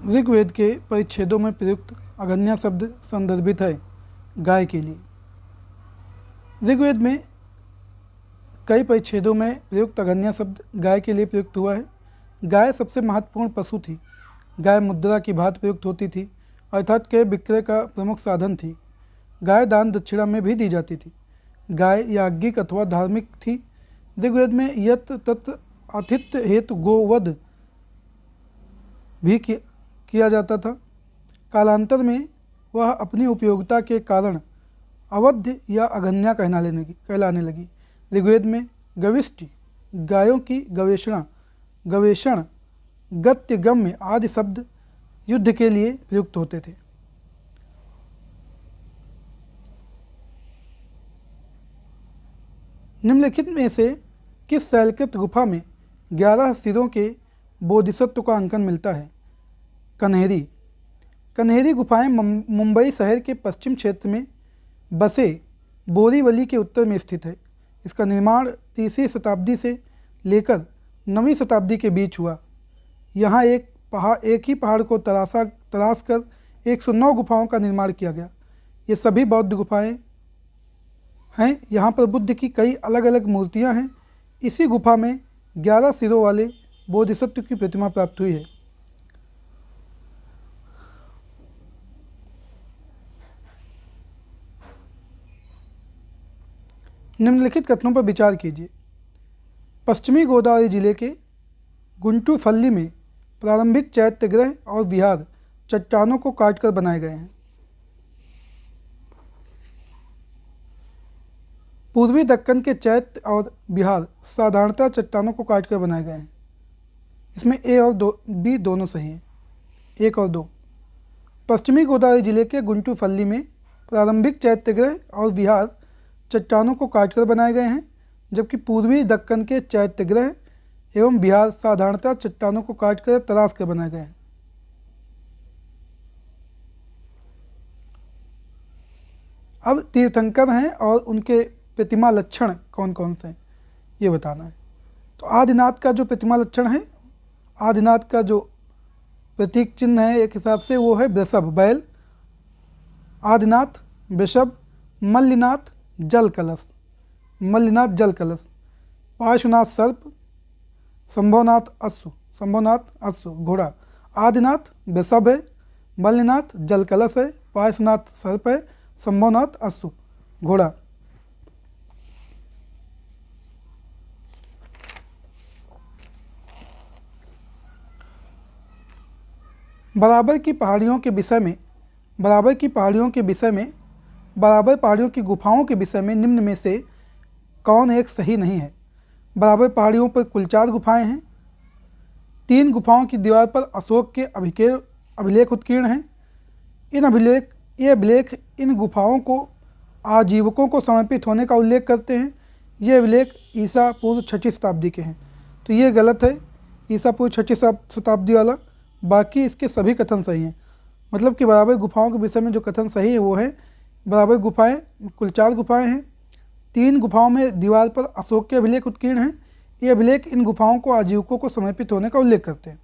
ऋग्वेद के परिच्छेदों में प्रयुक्त अगन्या शब्द संदर्भित है गाय के लिए। ऋग्वेद में कई परिच्छेदों में प्रयुक्त अगन्या शब्द गाय के लिए प्रयुक्त हुआ है। गाय सबसे महत्वपूर्ण पशु थी। गाय मुद्रा की भांति प्रयुक्त होती थी, अर्थात क्रय विक्रय का प्रमुख साधन थी। गाय दान दक्षिणा में भी दी जाती थी। गाय याज्ञिक अथवा धार्मिक थी। ऋग्वेद में यत तत् आतिथ्य हेतु गोवध भी किया जाता था। कालांतर में वह अपनी उपयोगिता के कारण अवध्य या अगन्या कहलाने लगी। ऋग्वेद में गविष्टि, गायों की गवेषण, गत्य, गम्य आदि शब्द युद्ध के लिए प्रयुक्त होते थे। निम्नलिखित में से किस शैलकृत गुफा में 11 सिरों के बोधिसत्व का अंकन मिलता है? कन्हेरी गुफाएं मुंबई शहर के पश्चिम क्षेत्र में बसे बोरीवली के उत्तर में स्थित है। इसका निर्माण 3वीं शताब्दी से लेकर 9वीं शताब्दी के बीच हुआ। यहाँ एक ही पहाड़ को तराश कर 109 गुफाओं का निर्माण किया गया। ये सभी बौद्ध गुफाएं हैं। यहाँ पर बुद्ध की कई अलग अलग मूर्तियाँ हैं। इसी गुफा में 11 सिरों वाले बोधिसत्व की प्रतिमा प्राप्त हुई है। निम्नलिखित कथनों पर विचार कीजिए। पश्चिमी गोदावरी जिले के गुंटूफल्ली में प्रारंभिक चैत्यगृह और विहार चट्टानों को काटकर बनाए गए हैं। पूर्वी दक्कन के चैत्य और विहार साधारणतः चट्टानों को काटकर बनाए गए हैं। इसमें ए और बी दोनों सही हैं, 1 और 2। पश्चिमी गोदावरी जिले के गुंटूफल्ली में प्रारंभिक चैत्यगृह और विहार चट्टानों को काटकर बनाए गए हैं, जबकि पूर्वी दक्कन के चैत्यगृह एवं विहार साधारणतः चट्टानों को काटकर तराश कर बनाए गए हैं। अब तीर्थंकर हैं और उनके प्रतिमा लक्षण कौन कौन से हैं ये बताना है। तो आदिनाथ का जो प्रतिमा लक्षण है, आदिनाथ का जो प्रतीक चिन्ह है एक हिसाब से वो है वृषभ बैल, आदिनाथ वृषभ, मल्लिनाथ जल कलश, पार्श्वनाथ सर्प, संभवनाथ अश्व घोड़ा। आदिनाथ वृषभ है, मल्लिनाथ जल कलश है, पार्श्वनाथ सर्प है, संभवनाथ अश्व घोड़ा। बराबर पहाड़ियों के गुफाओं के विषय में निम्न में से कौन एक सही नहीं है? बराबर पहाड़ियों पर कुल 4 गुफाएं हैं। 3 गुफाओं की दीवार पर अशोक के अभिलेख उत्कीर्ण हैं। ये अभिलेख इन गुफाओं को आजीवकों को समर्पित होने का उल्लेख करते हैं। ये अभिलेख ईसा पूर्व 6वीं शताब्दी के हैं, तो ये गलत है, ईसा पूर्व 6वीं शताब्दी वाला। बाकी इसके सभी कथन सही हैं। मतलब कि बराबर गुफाओं के विषय में जो कथन सही है वो है बराबर गुफाएं कुल 4 गुफाएं हैं। 3 गुफाओं में दीवार पर अशोक के अभिलेख उत्कीर्ण हैं। ये अभिलेख इन गुफाओं को आजीवकों को समर्पित होने का उल्लेख करते हैं।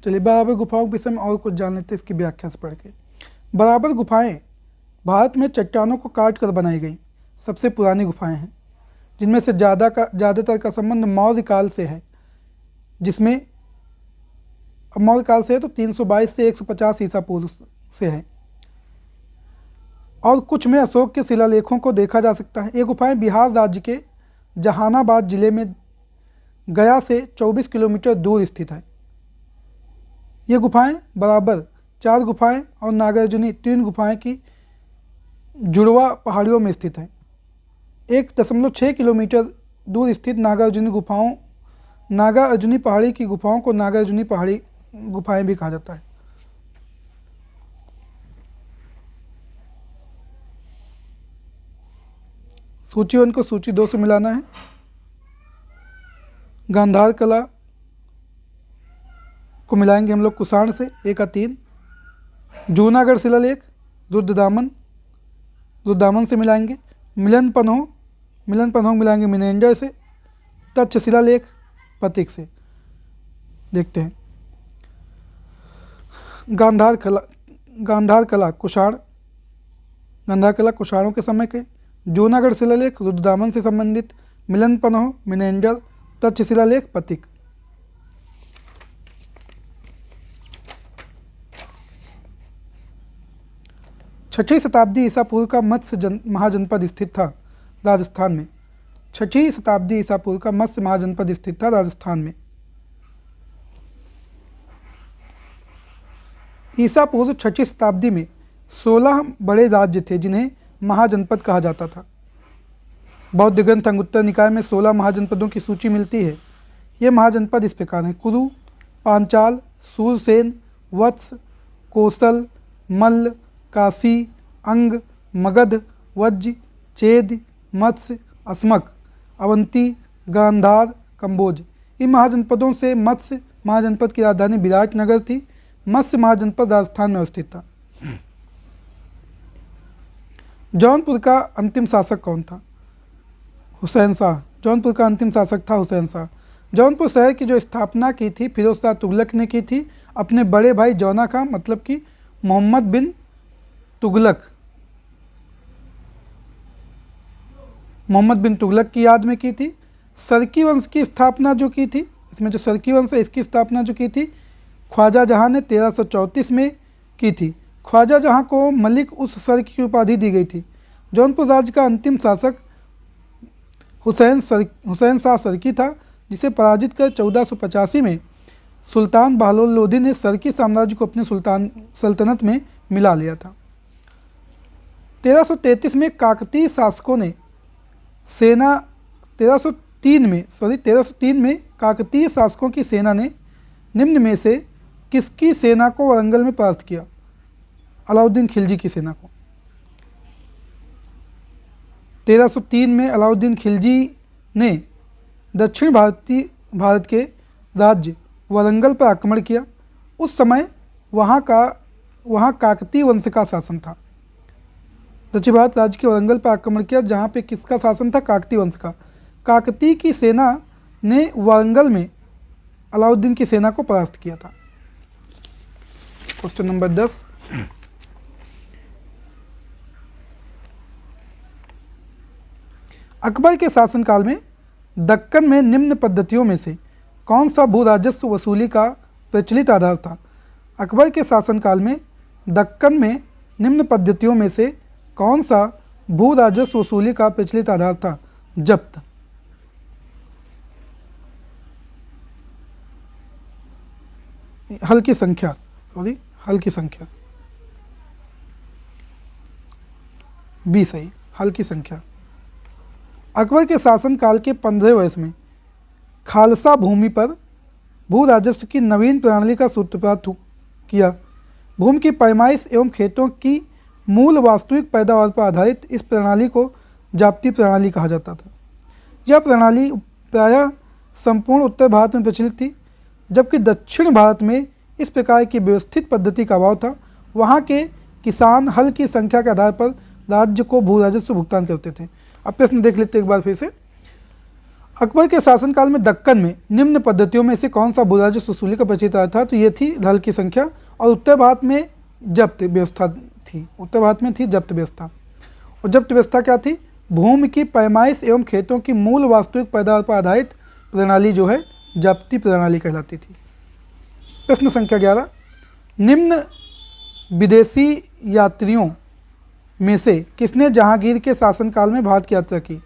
चलिए बराबर गुफाओं के विषय में और कुछ जान लेते हैं इसकी व्याख्या से पढ़ के। बराबर गुफाएं भारत में चट्टानों को काट कर बनाई गई सबसे पुरानी गुफाएं हैं, जिनमें से ज़्यादातर का संबंध मौर्य काल से है, जिसमें मौर्य काल से है तो 322 से 150 ईसा पूर्व से है, और कुछ में अशोक के शिलालेखों को देखा जा सकता है। ये गुफाएं बिहार राज्य के जहानाबाद जिले में गया से 24 किलोमीटर दूर स्थित है। ये गुफाएं बराबर 4 गुफाएं और नागार्जुनी 3 गुफाएं की जुड़वा पहाड़ियों में स्थित है। 1.6 किलोमीटर दूर स्थित नागार्जुनी पहाड़ी की गुफाओं को नागार्जुनी पहाड़ी गुफाएं भी कहा जाता है। सूची 1 को सूची 2 से मिलाना है। गांधार कला को मिलाएंगे हम लोग कुषाण से 1 का 3। जूनागढ़ शिलालेख रुद्रदामन से मिलाएंगे। मिलन पन्हों मिलाएंगे मिनेंडर से। तच्छ शिलालेख प्रतीक से। देखते हैं गांधार कला कुषाणों के समय के। जूनागढ़ शिलालेख रुद्रदामन से संबंधित। मिलन पन्हो मिनेंजर। तक्ष शिलालेख पथिक। छठी शताब्दी ईसा पूर्व का मत्स्य महाजनपद स्थित था राजस्थान में। छठी शताब्दी ईसा पूर्व का मत्स्य महाजनपद स्थित था राजस्थान में। ईसा पूर्व छठी शताब्दी में 16 बड़े राज्य थे जिन्हें महाजनपद कहा जाता था। बौद्ध ग्रंथ अंगुत्तर निकाय में 16 महाजनपदों की सूची मिलती है। ये महाजनपद इस प्रकार हैं: कुरु, पांचाल, सूरसेन, वत्स, कोसल, मल्ल, काशी, अंग, मगध, वज्ज, चेद, मत्स्य, अस्मक, अवंती, गांधार, कंबोज। इन महाजनपदों से मत्स्य महाजनपद की राजधानी विराटनगर थी। मत्स्य महाजनपद राजस्थान में अवस्थित था। जौनपुर का अंतिम शासक कौन था? हुसैन शाह। जौनपुर का अंतिम शासक था हुसैन शाह। जौनपुर शहर की जो स्थापना की थी फिरोज शाह तुगलक ने की थी अपने बड़े भाई जौना खां मतलब कि मोहम्मद बिन तुगलक की याद में की थी। सरकी वंश की स्थापना जो की थी, इसमें जो सरकी वंश है इसकी स्थापना जो की थी ख्वाजा जहां ने 1334 में की थी। ख्वाजा जहां को मलिक उस सरकी की उपाधि दी गई थी। जौनपुर राज्य का अंतिम शासक हुसैन शाह सरकी था, जिसे पराजित कर 1485 में सुल्तान बहलोल लोधी ने सरकी साम्राज्य को अपने सल्तनत में मिला लिया था। 1333 में काकतीय शासकों ने 1303 में काकतीय शासकों की सेना ने निम्न में से किसकी सेना को वरंगल में परास्त किया? अलाउद्दीन खिलजी की सेना को। 1303 में अलाउद्दीन खिलजी ने दक्षिण भारत के राज्य वरंगल पर आक्रमण किया। उस समय वहाँ काकतीय वंश का शासन था। दक्षिण भारत राज्य के वरंगल पर आक्रमण किया जहाँ पे किसका शासन था? काकतीय वंश का। काकतीय की सेना ने वरंगल में अलाउद्दीन की सेना को परास्त किया था। Question number 10। अकबर के शासनकाल में दक्कन में निम्न पद्धतियों में से कौन सा भू राजस्व वसूली का प्रचलित आधार था? अकबर के शासनकाल में दक्कन में निम्न पद्धतियों में से कौन सा भू राजस्व वसूली का प्रचलित आधार था? जब्त। हल की संख्या बी सही। हल की संख्या। अकबर के शासनकाल के 15 वर्ष में खालसा भूमि पर भू राजस्व की नवीन प्रणाली का सूत्रपात किया। भूमि की पैमाइश एवं खेतों की मूल वास्तविक पैदावार पर आधारित इस प्रणाली को जाप्ती प्रणाली कहा जाता था। यह प्रणाली प्रायः संपूर्ण उत्तर भारत में प्रचलित थी, जबकि दक्षिण भारत में इस प्रकार की व्यवस्थित पद्धति का अभाव था। वहाँ के किसान हल की संख्या के आधार पर राज्य को भू राजस्व भुगतान करते थे। अब प्रश्न देख लेते हैं एक बार फिर से। अकबर के शासनकाल में दक्कन में निम्न पद्धतियों में से कौन सा भू राजस्व वसूली का प्रचलित था? तो ये थी हल की संख्या। और उत्तर भारत में जब्त व्यवस्था थी। उत्तर भारत में थी जब्त व्यवस्था। और जब्त व्यवस्था क्या थी? भूमि की पैमाइश एवं खेतों की मूल वास्तविक पैदावार पर आधारित प्रणाली जो है जब्ती प्रणाली कहलाती थी। प्रश्न संख्या 11। निम्न विदेशी यात्रियों में से किसने जहांगीर के शासनकाल में भारत की यात्रा की?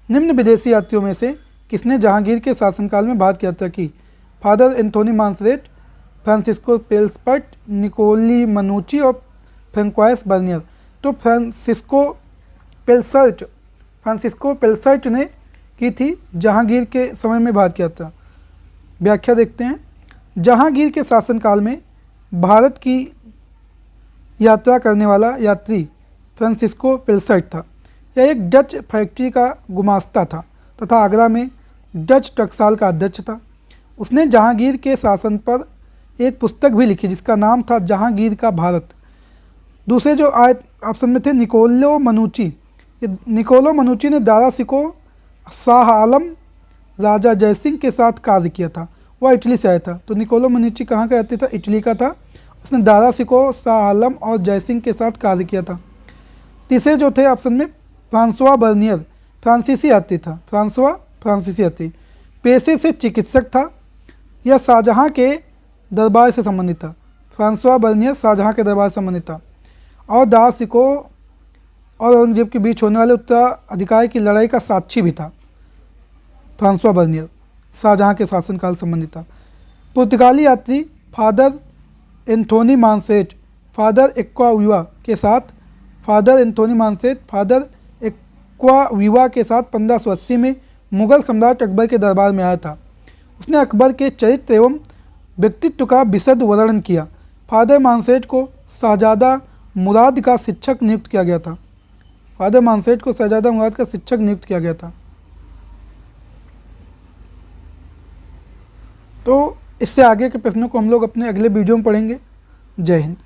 निम्न विदेशी यात्रियों में से किसने जहांगीर के शासनकाल में भारत की यात्रा की? फादर एंथोनी मांसरेट, फ्रांसिस्को पेल्सपर्ट, निकोली मनुची और फ्रेंकोइस बर्नियर। तो फ्रांसिस्को पेल्सर्ट ने की थी जहांगीर के समय में भारत की यात्रा। व्याख्या देखते हैं। जहांगीर के शासनकाल में भारत की यात्रा करने वाला यात्री फ्रांसिस्को पेल्सर्ट था। यह एक डच फैक्ट्री का गुमास्ता था तथा आगरा में डच टकसाल का अध्यक्ष था। उसने जहांगीर के शासन पर एक पुस्तक भी लिखी जिसका नाम था जहांगीर का भारत। दूसरे जो आए ऑप्शन में थे निकोलो मनुची। निकोलो मनुची ने दारा सिको, शाह आलम, राजा जयसिंह के साथ कार्य किया था। वह इटली से आया था। तो निकोलो मनुची कहाँ का यात्री था? इटली का था। इसने दारा शिकोह, शाह आलम और जयसिंह के साथ कार्य किया था। तीसरे जो थे ऑप्शन में फ्रांसवा बर्नियर, फ्रांसीसी यात्री था, फ्रांसवा फ्रांसीसी यात्री, पेशे से चिकित्सक था, यह शाहजहाँ के दरबार से संबंधित था। फ्रांसवा बर्नियर शाहजहाँ के दरबार से संबंधित था। और दारा शिकोह और औरंगजेब के बीच होने वाले उत्तराधिकार की लड़ाई का साक्षी भी था। फ्रांसवा बर्नियर शाहजहाँ के शासनकाल संबंधित था। पुर्तगाली यात्री फादर एंथोनी मानसेट, फादर एक्वाविवा के साथ फादर 1580 में मुगल सम्राट अकबर के दरबार में आया था। उसने अकबर के चरित्र एवं व्यक्तित्व का विशद वर्णन किया। फादर मानसेट को शहजादा मुराद का शिक्षक नियुक्त किया गया था। फादर मानसेट को शहजादा मुराद का शिक्षक नियुक्त किया गया था। तो इससे आगे के प्रश्नों को हम लोग अपने अगले वीडियो में पढ़ेंगे। जय हिंद।